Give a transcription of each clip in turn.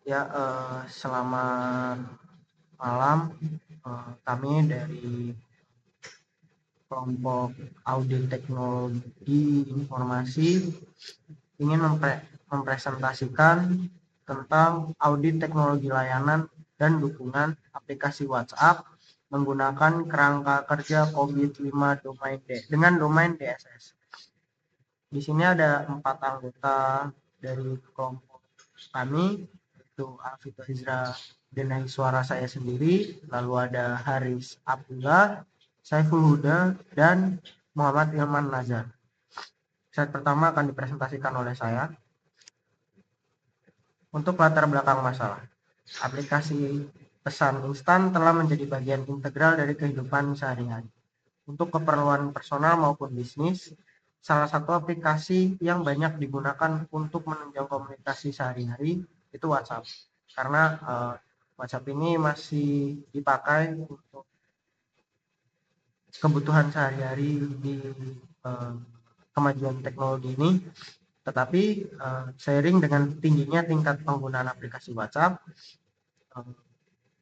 Ya, selamat malam. Kami dari kelompok audit teknologi informasi ingin mempresentasikan tentang audit teknologi layanan dan dukungan aplikasi WhatsApp menggunakan kerangka kerja COVID-5 dengan domain DSS. Di sini ada 4 anggota dari kelompok kami, yaitu Alfito Izra dengan suara saya sendiri, lalu ada Haris Abdullah, Saiful Huda, dan Muhammad Ilman Nazar. Slide pertama akan dipresentasikan oleh saya. Untuk latar belakang masalah, aplikasi pesan instan telah menjadi bagian integral dari kehidupan sehari-hari. Untuk keperluan personal maupun bisnis, salah satu aplikasi yang banyak digunakan untuk menunjang komunikasi sehari-hari itu WhatsApp. Karena WhatsApp ini masih dipakai untuk kebutuhan sehari-hari di kemajuan teknologi ini. Tetapi seiring dengan tingginya tingkat penggunaan aplikasi WhatsApp,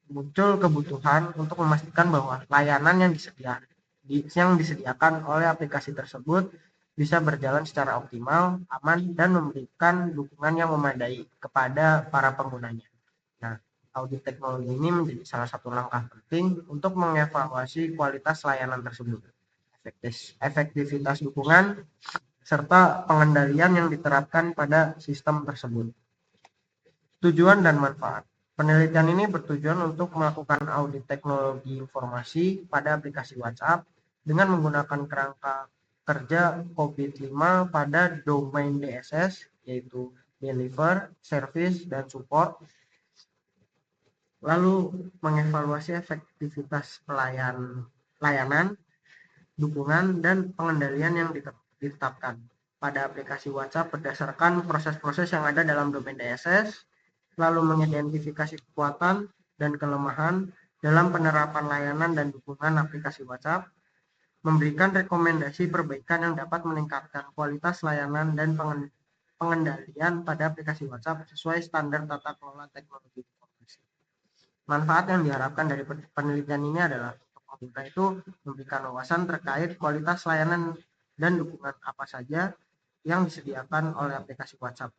muncul kebutuhan untuk memastikan bahwa layanan yang disediakan oleh aplikasi tersebut bisa berjalan secara optimal, aman, dan memberikan dukungan yang memadai kepada para penggunanya. Nah, audit teknologi ini menjadi salah satu langkah penting untuk mengevaluasi kualitas layanan tersebut, efektivitas dukungan, serta pengendalian yang diterapkan pada sistem tersebut. Tujuan dan manfaat. Penelitian ini bertujuan untuk melakukan audit teknologi informasi pada aplikasi WhatsApp dengan menggunakan kerangka kerja COVID-5 pada domain DSS, yaitu Deliver, Service, dan Support. Lalu mengevaluasi efektivitas layanan, dukungan, dan pengendalian yang ditetapkan pada aplikasi WhatsApp berdasarkan proses-proses yang ada dalam domain DSS, lalu mengidentifikasi kekuatan dan kelemahan dalam penerapan layanan dan dukungan aplikasi WhatsApp, memberikan rekomendasi perbaikan yang dapat meningkatkan kualitas layanan dan pengendalian pada aplikasi WhatsApp sesuai standar tata kelola teknologi informasi. Manfaat yang diharapkan dari penelitian ini adalah pengguna itu memberikan wawasan terkait kualitas layanan dan dukungan apa saja yang disediakan oleh aplikasi WhatsApp,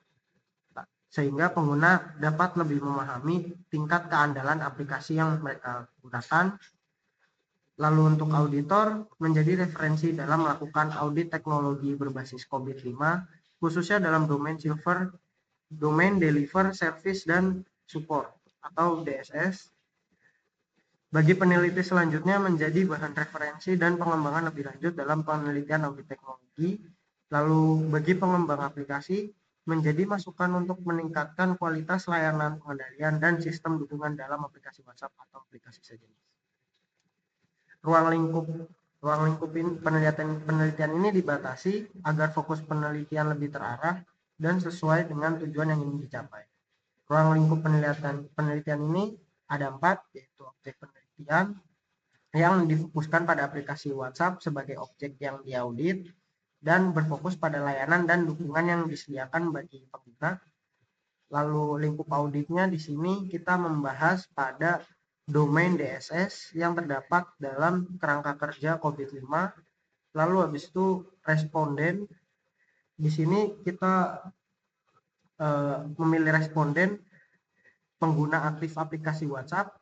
sehingga pengguna dapat lebih memahami tingkat keandalan aplikasi yang mereka gunakan. Lalu untuk auditor, menjadi referensi dalam melakukan audit teknologi berbasis COVID-5, khususnya dalam domain Silver, domain Deliver, Service, dan Support atau DSS. Bagi peneliti selanjutnya menjadi bahan referensi dan pengembangan lebih lanjut dalam penelitian audit teknologi. Lalu bagi pengembang aplikasi menjadi masukan untuk meningkatkan kualitas layanan pengendalian dan sistem dukungan dalam aplikasi WhatsApp atau aplikasi sejenis. Ruang lingkup penelitian ini dibatasi agar fokus penelitian lebih terarah dan sesuai dengan tujuan yang ingin dicapai. Ruang lingkup penelitian ini ada 4, yaitu objek penelitian yang difokuskan pada aplikasi WhatsApp sebagai objek yang diaudit dan berfokus pada layanan dan dukungan yang disediakan bagi pengguna. Lalu lingkup auditnya di sini kita membahas pada domain DSS yang terdapat dalam kerangka kerja COVID-5. Lalu habis itu responden. Di sini kita memilih responden pengguna aktif aplikasi WhatsApp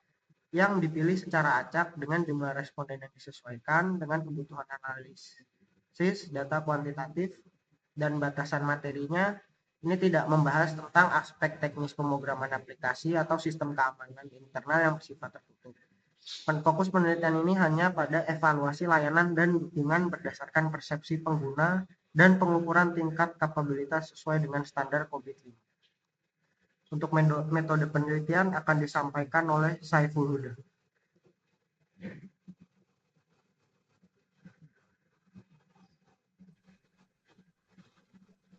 yang dipilih secara acak dengan jumlah responden yang disesuaikan dengan kebutuhan analisis data kuantitatif dan batasan materinya. Ini tidak membahas tentang aspek teknis pemrograman aplikasi atau sistem keamanan internal yang bersifat tertutup. Fokus penelitian ini hanya pada evaluasi layanan dan dukungan berdasarkan persepsi pengguna dan pengukuran tingkat kapabilitas sesuai dengan standar COVID-5. Untuk metode penelitian akan disampaikan oleh Saiful Huda.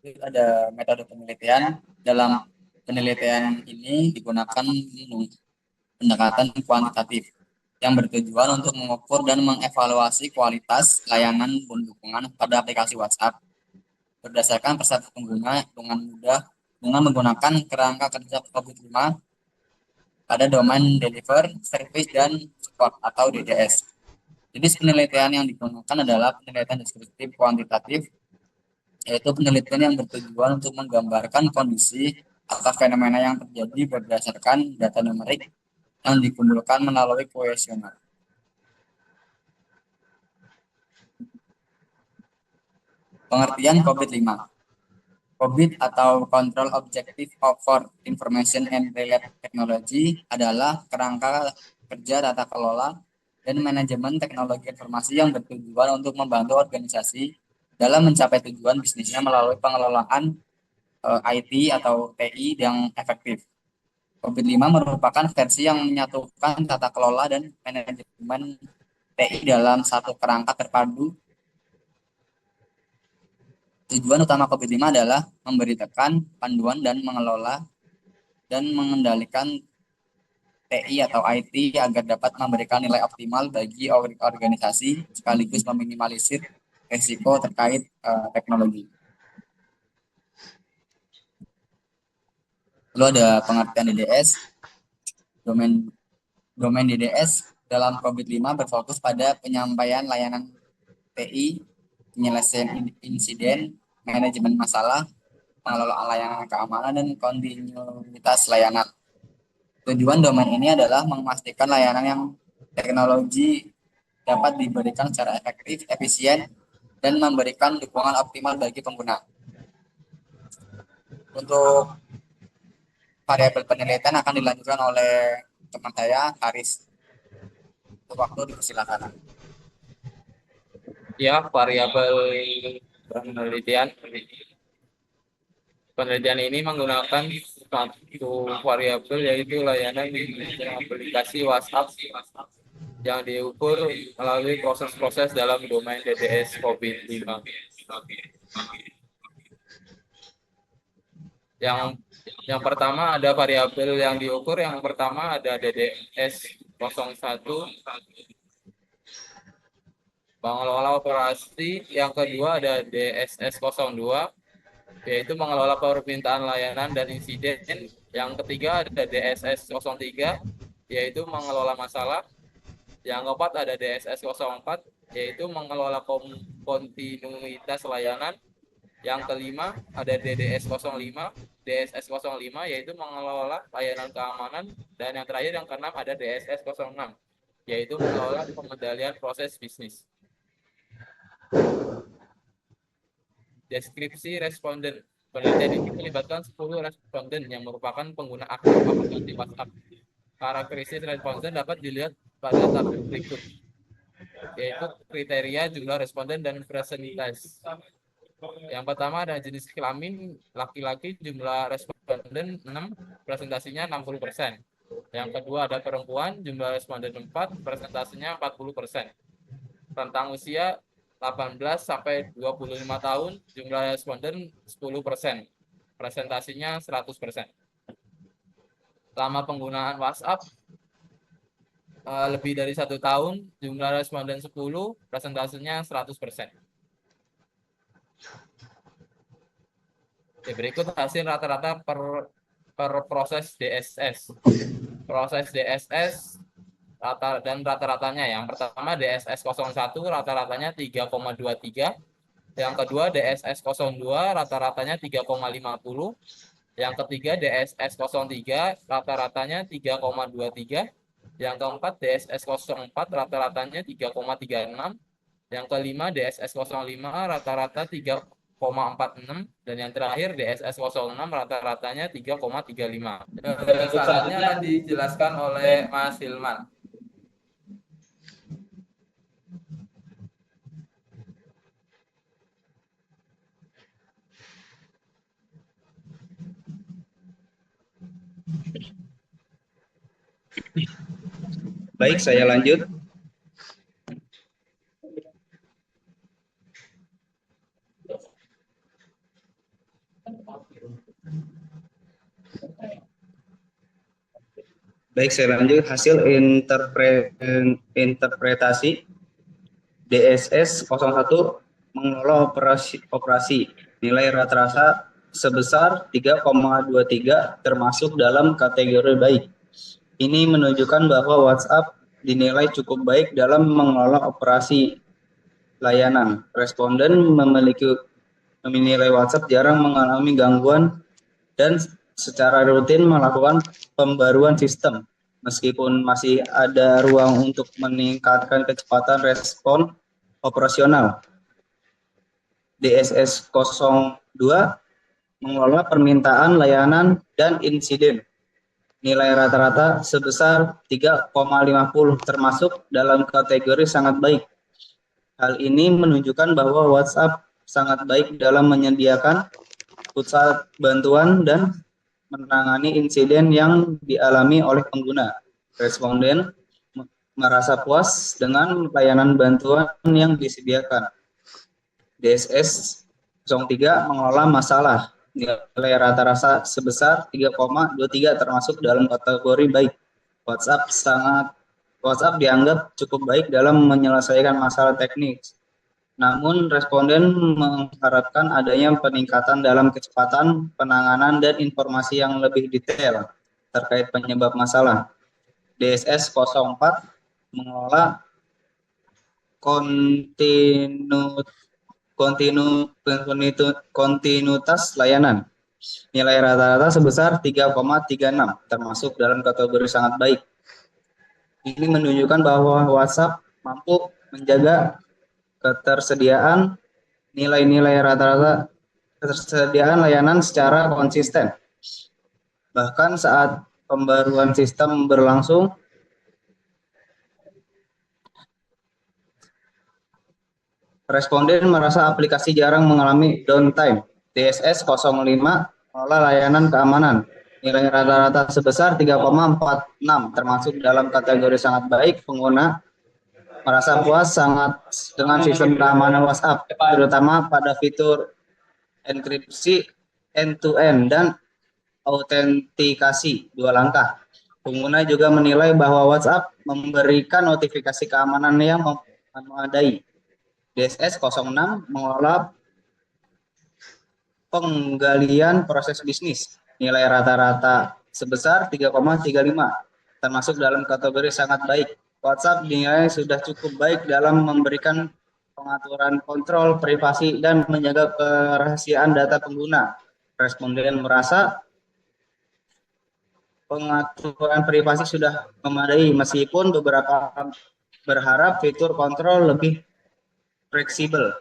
Ada metode penelitian. Dalam penelitian ini digunakan pendekatan kuantitatif yang bertujuan untuk mengukur dan mengevaluasi kualitas layanan dan dukungan pada aplikasi WhatsApp berdasarkan persepsi pengguna dengan mudah dengan menggunakan kerangka kerja COVID-5 ada domain deliver, service, dan support atau DDS. Jenis penelitian yang digunakan adalah penelitian deskriptif kuantitatif, yaitu penelitian yang bertujuan untuk menggambarkan kondisi atau fenomena yang terjadi berdasarkan data numerik yang dikumpulkan melalui kuesioner. Pengertian COVID-5. COVID atau Control Objective for Information and Related Technology adalah kerangka kerja tata kelola dan manajemen teknologi informasi yang bertujuan untuk membantu organisasi dalam mencapai tujuan bisnisnya melalui pengelolaan IT atau TI yang efektif. COVID-5 merupakan versi yang menyatukan tata kelola dan manajemen TI dalam satu kerangka terpadu. Tujuan utama COVID-5 adalah memberitakan panduan dan mengelola dan mengendalikan TI atau IT agar dapat memberikan nilai optimal bagi organisasi sekaligus meminimalisir risiko terkait teknologi. Lalu ada pengertian DDS. Domain DDS dalam COVID-5 berfokus pada penyampaian layanan TI, penyelesaian insiden, manajemen masalah, pengelolaan layanan keamanan, dan kontinuitas layanan. Tujuan domain ini adalah memastikan layanan yang teknologi dapat diberikan secara efektif, efisien, dan memberikan dukungan optimal bagi pengguna. Untuk variabel penelitian akan dilanjutkan oleh teman saya, Haris. Untuk waktu dipersilakan. Ya, variabel penelitian. Penelitian ini menggunakan satu variabel yaitu layanan aplikasi WhatsApp yang diukur melalui proses-proses dalam domain DDS COVID-5. Yang pertama ada variabel yang diukur, yang pertama ada DDS 01 mengelola operasi, yang kedua ada DSS 02 yaitu mengelola permintaan layanan dan insiden, yang ketiga ada DSS 03 yaitu mengelola masalah, yang keempat ada DSS 04 yaitu mengelola kontinuitas layanan, yang kelima ada DDS 05 DSS 05 yaitu mengelola layanan keamanan, dan yang terakhir yang keenam ada DSS 06 yaitu mengelola pengendalian proses bisnis. Deskripsi responden. Penelitian ini melibatkan 10 responden yang merupakan pengguna aktif aplikasi WhatsApp. Karakteristik responden dapat dilihat pada tabel berikut, yaitu kriteria, jumlah responden, dan presentasi. Yang pertama ada jenis kelamin laki-laki, jumlah responden 6, presentasinya 60%. Yang kedua ada perempuan, jumlah responden 4, presentasinya 40%. Rentang usia 18 sampai 25 tahun, jumlah responden 10%, presentasinya 100%. Lama penggunaan WhatsApp lebih dari 1 tahun, jumlah responden 10, presentasinya 100%. Oke, berikut hasil rata-rata per proses DSS. Proses DSS dan rata-ratanya. Yang pertama DSS 01 rata-ratanya 3,23. Yang kedua DSS 02 rata-ratanya 3,50. Yang ketiga DSS 03 rata-ratanya 3,23. Yang keempat DSS 04 rata-ratanya 3,36. Yang kelima DSS 05 rata-rata 3,46, dan yang terakhir DSS 06 rata-ratanya 3,35. Selanjutnya akan dijelaskan oleh Mas Hilman. Baik, saya lanjut. Baik, saya lanjut. Hasil interpretasi DSS 01 mengelola operasi nilai rata-rata sebesar 3,23 termasuk dalam kategori baik. Ini menunjukkan bahwa WhatsApp dinilai cukup baik dalam mengelola operasi layanan. Responden menilai WhatsApp jarang mengalami gangguan dan secara rutin melakukan pembaruan sistem. Meskipun masih ada ruang untuk meningkatkan kecepatan respon operasional. DSS 02 mengelola permintaan layanan dan insiden. Nilai rata-rata sebesar 3,50 termasuk dalam kategori sangat baik. Hal ini menunjukkan bahwa WhatsApp sangat baik dalam menyediakan pusat bantuan dan menangani insiden yang dialami oleh pengguna. Responden merasa puas dengan layanan bantuan yang disediakan. DSS 03 mengelola masalah. Nilai rata-rata sebesar 3,23 termasuk dalam kategori baik. WhatsApp dianggap cukup baik dalam menyelesaikan masalah teknis. Namun responden mengharapkan adanya peningkatan dalam kecepatan penanganan dan informasi yang lebih detail terkait penyebab masalah. DSS 04 mengelola kontinuitas layanan. Nilai rata-rata sebesar 3,36 termasuk dalam kategori sangat baik. Ini menunjukkan bahwa WhatsApp mampu menjaga ketersediaan nilai-nilai rata-rata ketersediaan layanan secara konsisten. Bahkan saat pembaruan sistem berlangsung, responden merasa aplikasi jarang mengalami downtime. DSS 05 mengelola layanan keamanan. Nilai rata-rata sebesar 3,46 termasuk dalam kategori sangat baik. Pengguna merasa puas sangat dengan sistem keamanan WhatsApp, terutama pada fitur enkripsi end-to-end dan autentikasi 2 langkah. Pengguna juga menilai bahwa WhatsApp memberikan notifikasi keamanan yang memadai. DSS 06 mengelola penggalian proses bisnis. Nilai rata-rata sebesar 3,35 termasuk dalam kategori sangat baik. WhatsApp dinilai sudah cukup baik dalam memberikan pengaturan kontrol privasi dan menjaga kerahasiaan data pengguna. Responden merasa pengaturan privasi sudah memadai meskipun beberapa berharap fitur kontrol lebih fleksibel.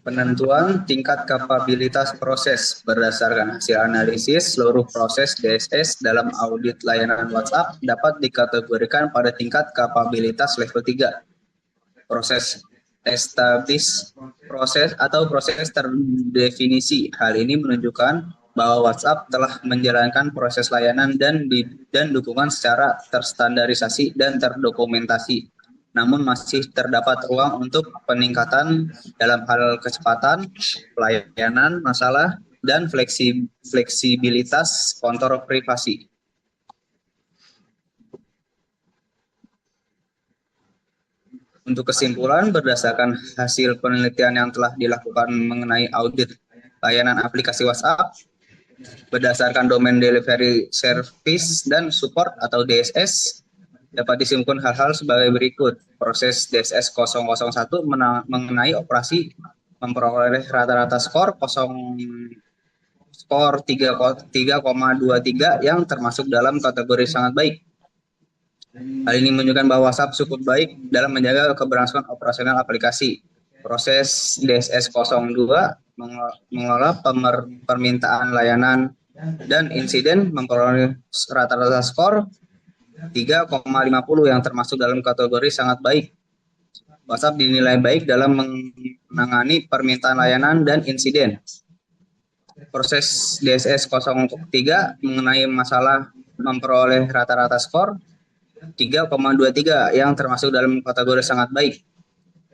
Penentuan tingkat kapabilitas proses berdasarkan hasil analisis seluruh proses DSS dalam audit layanan WhatsApp dapat dikategorikan pada tingkat kapabilitas level 3. Proses established proses atau proses terdefinisi. Hal ini menunjukkan bahwa WhatsApp telah menjalankan proses layanan dan dukungan secara terstandarisasi dan terdokumentasi. Namun masih terdapat ruang untuk peningkatan dalam hal kecepatan, pelayanan, masalah, dan fleksibilitas kontrol privasi. Untuk kesimpulan, berdasarkan hasil penelitian yang telah dilakukan mengenai audit layanan aplikasi WhatsApp, berdasarkan domain delivery service dan support atau DSS, dapat disimpulkan hal-hal sebagai berikut. Proses DSS 001 mengenai operasi memperoleh rata-rata skor 3,23 yang termasuk dalam kategori sangat baik. Hal ini menunjukkan bahwa WhatsApp cukup baik dalam menjaga keberlangsungan operasional aplikasi. Proses DSS 02 mengelola permintaan layanan dan insiden memperoleh rata-rata skor 3,50 yang termasuk dalam kategori sangat baik. WhatsApp dinilai baik dalam menangani permintaan layanan dan insiden. Proses DSS 03 mengenai masalah memperoleh rata-rata skor 3,23 yang termasuk dalam kategori sangat baik.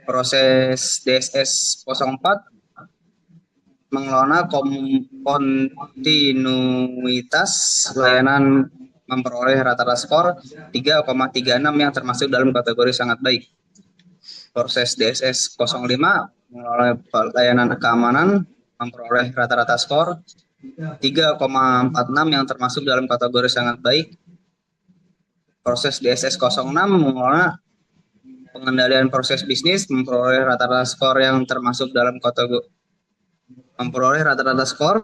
Proses DSS 04 mengelola kontinuitas layanan memperoleh rata-rata skor 3,36 yang termasuk dalam kategori sangat baik. Proses DSS 05 mengelola layanan keamanan memperoleh rata-rata skor 3,46 yang termasuk dalam kategori sangat baik. Proses DSS 06 mengelola pengendalian proses bisnis, memperoleh rata-rata skor yang termasuk dalam kategori memperoleh rata-rata skor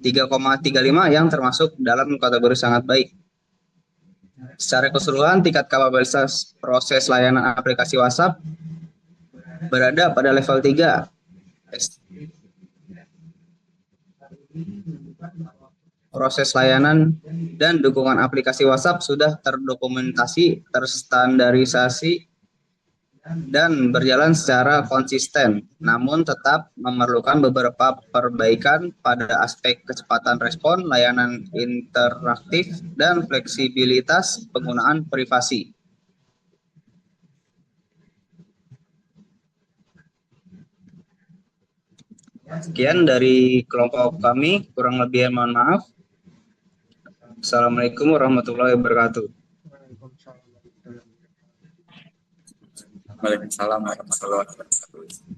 3,35 yang termasuk dalam kategori sangat baik. Secara keseluruhan, tingkat kapabilitas proses layanan aplikasi WhatsApp berada pada level 3. Proses layanan dan dukungan aplikasi WhatsApp sudah terdokumentasi, terstandarisasi, dan berjalan secara konsisten, namun tetap memerlukan beberapa perbaikan pada aspek kecepatan respon, layanan interaktif, dan fleksibilitas penggunaan privasi. Sekian dari kelompok kami, kurang lebih mohon maaf. Assalamualaikum warahmatullahi wabarakatuh. Waalaikumsalam warahmatullahi wabarakatuh. Waalaikumsalam warahmatullahi wabarakatuh.